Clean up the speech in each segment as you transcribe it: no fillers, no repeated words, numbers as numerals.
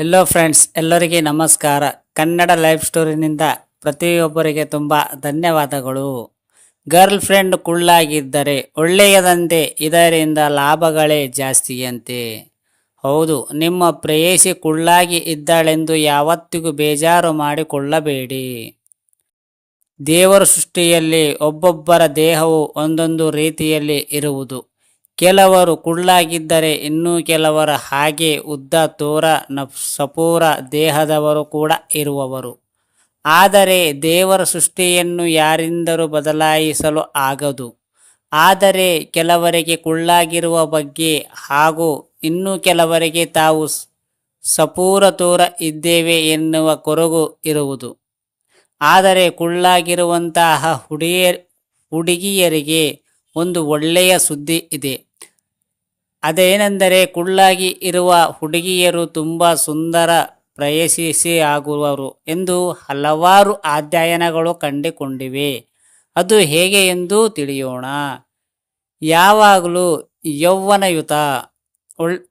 Hello friends, ಎಲ್ಲರಿಗೆ ನಮಸ್ಕಾರ. Kannada life ಸ್ಟೋರಿನಿಂದ ಪ್ರತಿಯೊಬ್ಬರಿಗೆ ತುಂಬ ಧನ್ಯವಾದಗಳು. ಗರ್ಲ್ ಫ್ರೆಂಡ್ ಕುಳ್ಳಾಗಿದ್ದರೆ ಒಳ್ಳೆಯದಂತೆ, ಇದರಿಂದ ಲಾಭಗಳೇ ಜಾಸ್ತಿಯಂತೆ. ಹೌದು, ನಿಮ್ಮ ಪ್ರೇಯಸಿ ಕುಳ್ಳಾಗಿ ಇದ್ದಾಳೆಂದು ಯಾವತ್ತಿಗೂ ಬೇಜಾರು ಮಾಡಿಕೊಳ್ಳಬೇಡಿ. ದೇವರ ಸೃಷ್ಟಿಯಲ್ಲಿ ಒಬ್ಬೊಬ್ಬರ ದೇಹವು ಒಂದೊಂದು ರೀತಿಯಲ್ಲಿ ಇರುವುದು. ಕೆಲವರು ಕುಳ್ಳಾಗಿದ್ದರೆ ಇನ್ನೂ ಕೆಲವರ ಹಾಗೆ ಉದ್ದ ತೋರ ಸಪೂರ ದೇಹದವರು ಕೂಡ ಇರುವವರು. ಆದರೆ ದೇವರ ಸೃಷ್ಟಿಯನ್ನು ಯಾರಿಂದಲೂ ಬದಲಾಯಿಸಲು ಆಗದು. ಆದರೆ ಕೆಲವರಿಗೆ ಕುಳ್ಳಾಗಿರುವ ಬಗ್ಗೆ ಹಾಗೂ ಇನ್ನು ಕೆಲವರಿಗೆ ತಾವು ಸಪೂರ ತೋರ ಇದ್ದೇವೆ ಎನ್ನುವ ಕೊರಗು ಇರುವುದು. ಆದರೆ ಕುಳ್ಳಾಗಿರುವಂತಹ ಹುಡುಗಿಯರಿಗೆ ಒಂದು ಒಳ್ಳೆಯ ಸುದ್ದಿ ಇದೆ. ಅದೇನೆಂದರೆ, ಕುಳ್ಳಾಗಿ ಇರುವ ಹುಡುಗಿಯರು ತುಂಬ ಸುಂದರ ಪ್ರೇಯಸಿ ಆಗುವರು ಎಂದು ಹಲವಾರು ಅಧ್ಯಯನಗಳು ಕಂಡುಕೊಂಡಿವೆ. ಅದು ಹೇಗೆ ಎಂದು ತಿಳಿಯೋಣ. ಯಾವಾಗಲೂ ಯೌವನಯುತ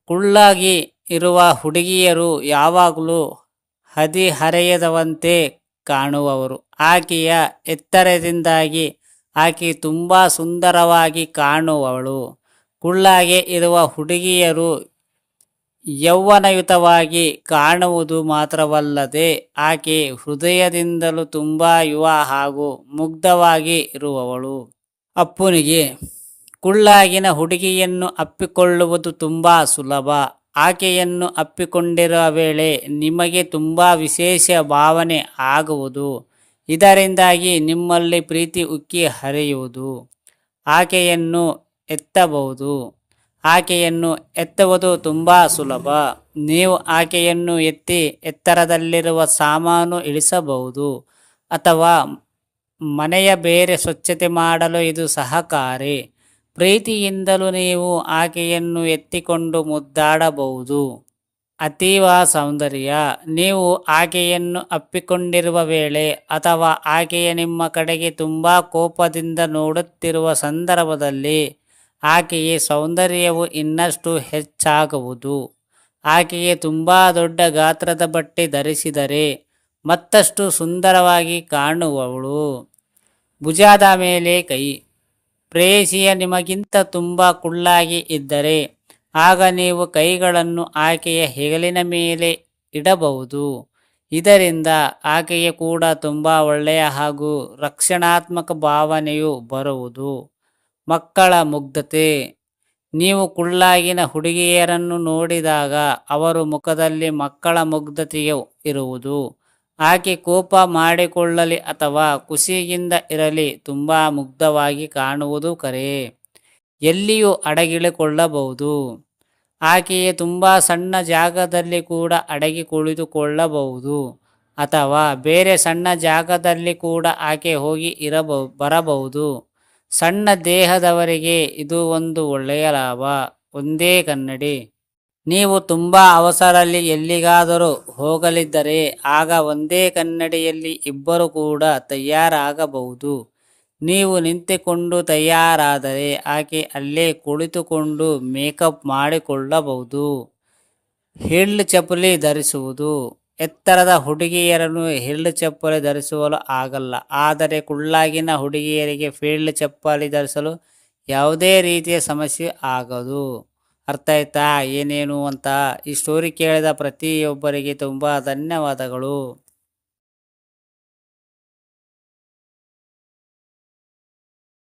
ಕುಳ್ಳಾಗಿ ಇರುವ ಹುಡುಗಿಯರು ಯಾವಾಗಲೂ ಹದಿಹರೆಯದವಂತೆ ಕಾಣುವವರು. ಆಕೆಯ ಎತ್ತರದಿಂದಾಗಿ ಆಕೆ ತುಂಬ ಸುಂದರವಾಗಿ ಕಾಣುವವಳು. ಕುಳ್ಳಾಗೆ ಇರುವ ಹುಡುಗಿಯರು ಯೌವನಯುತವಾಗಿ ಕಾಣುವುದು ಮಾತ್ರವಲ್ಲದೆ ಆಕೆ ಹೃದಯದಿಂದಲೂ ತುಂಬ ಯುವ ಹಾಗೂ ಮುಗ್ಧವಾಗಿ ಇರುವವಳು. ಅಪ್ಪನಿಗೆ ಕುಳ್ಳಾಗಿನ ಹುಡುಗಿಯನ್ನು ಅಪ್ಪಿಕೊಳ್ಳುವುದು ತುಂಬ ಸುಲಭ. ಆಕೆಯನ್ನು ಅಪ್ಪಿಕೊಂಡಿರುವ ವೇಳೆ ನಿಮಗೆ ತುಂಬ ವಿಶೇಷ ಭಾವನೆ ಆಗುವುದು. ಇದರಿಂದಾಗಿ ನಿಮ್ಮಲ್ಲಿ ಪ್ರೀತಿ ಉಕ್ಕಿ ಹರಿಯುವುದು. ಆಕೆಯನ್ನು ಎತ್ತಬಹುದು. ಆಕೆಯನ್ನು ಎತ್ತುವುದು ತುಂಬ ಸುಲಭ. ನೀವು ಆಕೆಯನ್ನು ಎತ್ತಿ ಎತ್ತರದಲ್ಲಿರುವ ಸಾಮಾನು ಇಳಿಸಬಹುದು ಅಥವಾ ಮನೆಯ ಬೇರೆ ಸ್ವಚ್ಛತೆ ಮಾಡಲು ಇದು ಸಹಕಾರಿ. ಪ್ರೀತಿಯಿಂದಲೂ ನೀವು ಆಕೆಯನ್ನು ಎತ್ತಿಕೊಂಡು ಮುದ್ದಾಡಬಹುದು. ಅತೀವ ಸೌಂದರ್ಯ. ನೀವು ಆಕೆಯನ್ನು ಅಪ್ಪಿಕೊಂಡಿರುವ ವೇಳೆ ಅಥವಾ ಆಕೆಯ ನಿಮ್ಮ ಕಡೆಗೆ ತುಂಬ ಕೋಪದಿಂದ ನೋಡುತ್ತಿರುವ ಸಂದರ್ಭದಲ್ಲಿ ಆಕೆಯ ಸೌಂದರ್ಯವು ಇನ್ನಷ್ಟು ಹೆಚ್ಚಾಗುವುದು. ಆಕೆಗೆ ತುಂಬ ದೊಡ್ಡ ಗಾತ್ರದ ಬಟ್ಟೆ ಧರಿಸಿದರೆ ಮತ್ತಷ್ಟು ಸುಂದರವಾಗಿ ಕಾಣುವವಳು. ಭುಜದ ಮೇಲೆ ಕೈ. ಪ್ರೇಯಸಿಯ ನಿಮಗಿಂತ ತುಂಬ ಕುಳ್ಳಾಗಿ ಇದ್ದರೆ ಆಗ ನೀವು ಕೈಗಳನ್ನು ಆಕೆಯ ಹೆಗಲಿನ ಮೇಲೆ ಇಡಬಹುದು. ಇದರಿಂದ ಆಕೆಗೆ ಕೂಡ ತುಂಬ ಒಳ್ಳೆಯ ಹಾಗೂ ರಕ್ಷಣಾತ್ಮಕ ಭಾವನೆಯು ಬರುವುದು. ಮಕ್ಕಳ ಮುಗ್ಧತೆ. ನೀವು ಕುಳ್ಳಾಗಿನ ಹುಡುಗಿಯರನ್ನು ನೋಡಿದಾಗ ಅವರ ಮುಖದಲ್ಲಿ ಮಕ್ಕಳ ಮುಗ್ಧತೆಯು ಇರುವುದು. ಆಕೆ ಕೋಪ ಮಾಡಿಕೊಳ್ಳಲಿ ಅಥವಾ ಖುಷಿಯಿಂದ ಇರಲಿ ತುಂಬ ಮುಗ್ಧವಾಗಿ ಕಾಣುವುದು ಕರೆ. ಎಲ್ಲಿಯೂ ಅಡಗಿಕೊಳ್ಳಬಹುದು. ಆಕೆಯೇ ತುಂಬ ಸಣ್ಣ ಜಾಗದಲ್ಲಿ ಕೂಡ ಅಡಗಿ ಕುಳಿತುಕೊಳ್ಳಬಹುದು ಅಥವಾ ಬೇರೆ ಸಣ್ಣ ಜಾಗದಲ್ಲಿ ಕೂಡ ಆಕೆ ಹೋಗಿ ಬರಬಹುದು. ಸಣ್ಣ ದೇಹದವರಿಗೆ ಇದು ಒಂದು ಒಳ್ಳೆಯ ಲಾಭ. ಒಂದೇ ಕನ್ನಡಿ. ನೀವು ತುಂಬ ಅವಸರಲ್ಲಿ ಎಲ್ಲಿಗಾದರೂ ಹೋಗಲಿದ್ದರೆ ಆಗ ಒಂದೇ ಕನ್ನಡಿಯಲ್ಲಿ ಇಬ್ಬರು ಕೂಡ ತಯಾರಾಗಬಹುದು. ನೀವು ನಿಂತುಕೊಂಡು ತಯಾರಾದರೆ ಆಕೆ ಅಲ್ಲೇ ಕುಳಿತುಕೊಂಡು ಮೇಕಪ್ ಮಾಡಿಕೊಳ್ಳಬಹುದು. ಹೀಲ್ಡ್ ಚಪ್ಪಲಿ ಧರಿಸುವುದು. ಎತ್ತರದ ಹುಡುಗಿಯರನ್ನು ಹೀಲ್ಡ್ ಚಪ್ಪಲಿ ಧರಿಸಲು ಆಗಲ್ಲ. ಆದರೆ ಕುಳ್ಳಾಗಿನ ಹುಡುಗಿಯರಿಗೆ ಹೀಲ್ಡ್ ಚಪ್ಪಲಿ ಧರಿಸಲು ಯಾವುದೇ ರೀತಿಯ ಸಮಸ್ಯೆ ಆಗದು. ಅರ್ಥ ಆಯ್ತಾ ಏನೇನು ಅಂತ? ಈ ಸ್ಟೋರಿ ಕೇಳಿದ ಪ್ರತಿಯೊಬ್ಬರಿಗೆ ತುಂಬ ಧನ್ಯವಾದಗಳು.